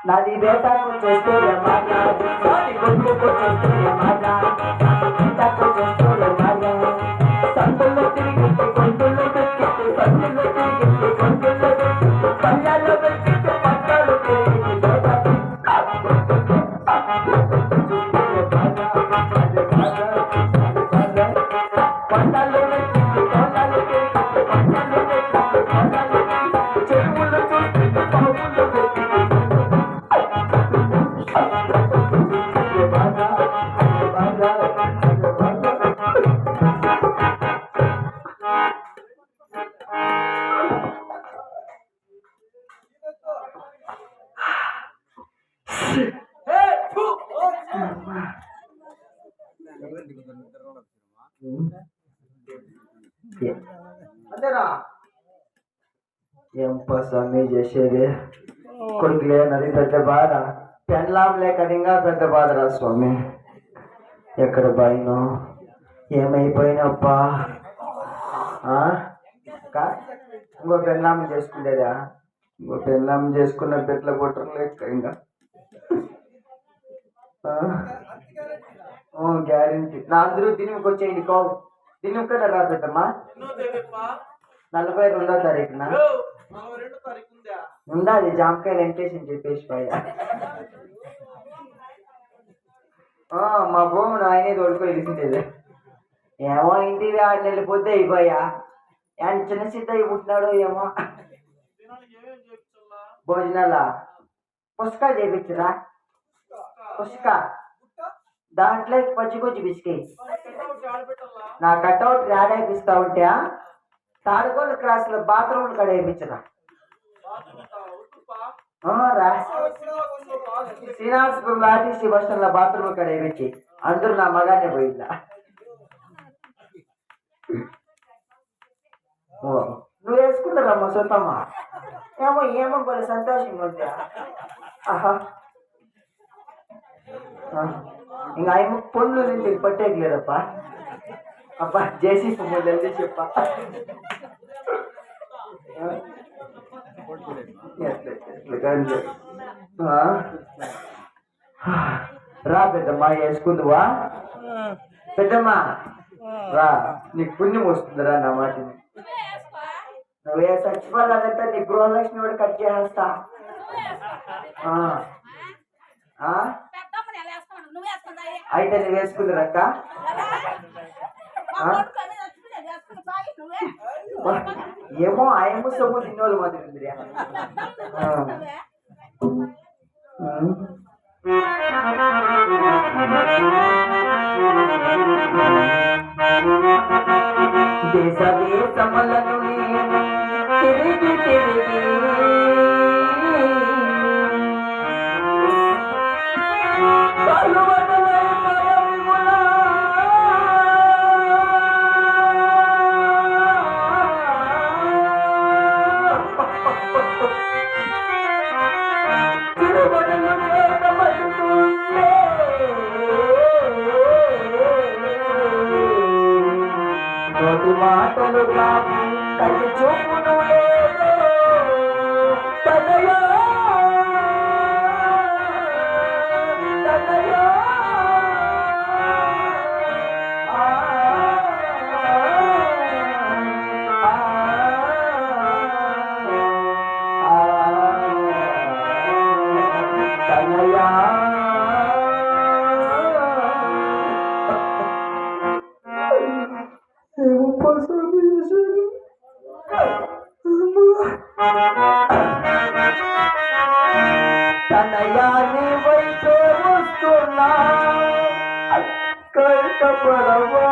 నాది బేటాకు చేస్తే మాయా నాది కొట్టుకు చేస్తే మాయా నాది బేటాకు చేస్తే మాయా సంతుల్లో తిరిగి కొంటుల్లో పెట్టి సంతుల్లో తిరిగి కొంటుల్లో పెట్టి పల్లెల్లో పెట్టి పట్టాలు తిరిగి పంటల్లో ఏం పసమి చేసేది కొడుకులే నది పెద్ద బాధ పెళ్ళాం లేక ఇంకా పెద్ద బాధరా స్వామి ఎక్కడ పోయినో ఏమైపోయినప్పా ఇంకో పెళ్ళాం చేసుకునేదా ఇంకో పెళ్ళాం చేసుకున్న పెట్ల కొట్టడం లేక ఇంకా గ్యారెంటీ నా అందరూ దినికి వచ్చేయండి కావు దినికి కదా రా పెద్దమ్మా 42వ తారీఖున ఉండాలి జామకాయలు వెంకటేషన్ చెప్పేసి పైన మా భూమును ఆయనే తోడుకొని వెలిసిండేది ఏమో ఇంటివి 6 నెలలు పొద్దు అయిపోయా ఆయన చిన్న సిద్ధ పుట్టినాడు ఏమో భోజనాలా పుస్తకా చేయించరా పుస్తక దాంట్లో పచ్చికొచ్చి బిస్కెట్ నా కట్అవుట్ రాడేపిస్తా ఉంటే తాడుకోని క్రాస్ లో బాత్రూమ్ కడ వేయించరా శ్రీనివాసపురం ఆర్టీసీ బస్ స్టాండ్ లో బాత్రూమ్ కడ వేయించి అందరూ నా మగానే పోయిందా నువ్వు వేసుకుంటారమ్మా సొంతమ్మా ఏమో ఏమో కొన్ని సంతోషంగా ఉంటా ఇంకా ఆయన పొన్ను నుంచి పట్టేయలేదప్పా అబ్బా జేసీ పొమ్మలు వెళ్ళి చెప్పా రా పెద్దమ్మా వేసుకుందువా పెద్దమ్మా రా నీకు పుణ్యం వస్తుందిరా నా మాటని నువ్వే చచ్చిపోలేదంటే నీ గృహలక్ష్మి కూడా కట్ చేస్తా అయితే నువ్వు వేసుకుందిరక్క ఏమో ఆయమ్మ సొమ్ము తిన్నోళ్ళు మాత్రం ఉందిరా దేశ దేశములను తిరిగి తిరిగి మాటలు కాదు కళ్ళు చూపును లేదు తనయో తనయో తనయా తనయాని వైపే వస్తున్నా కష్టపడవా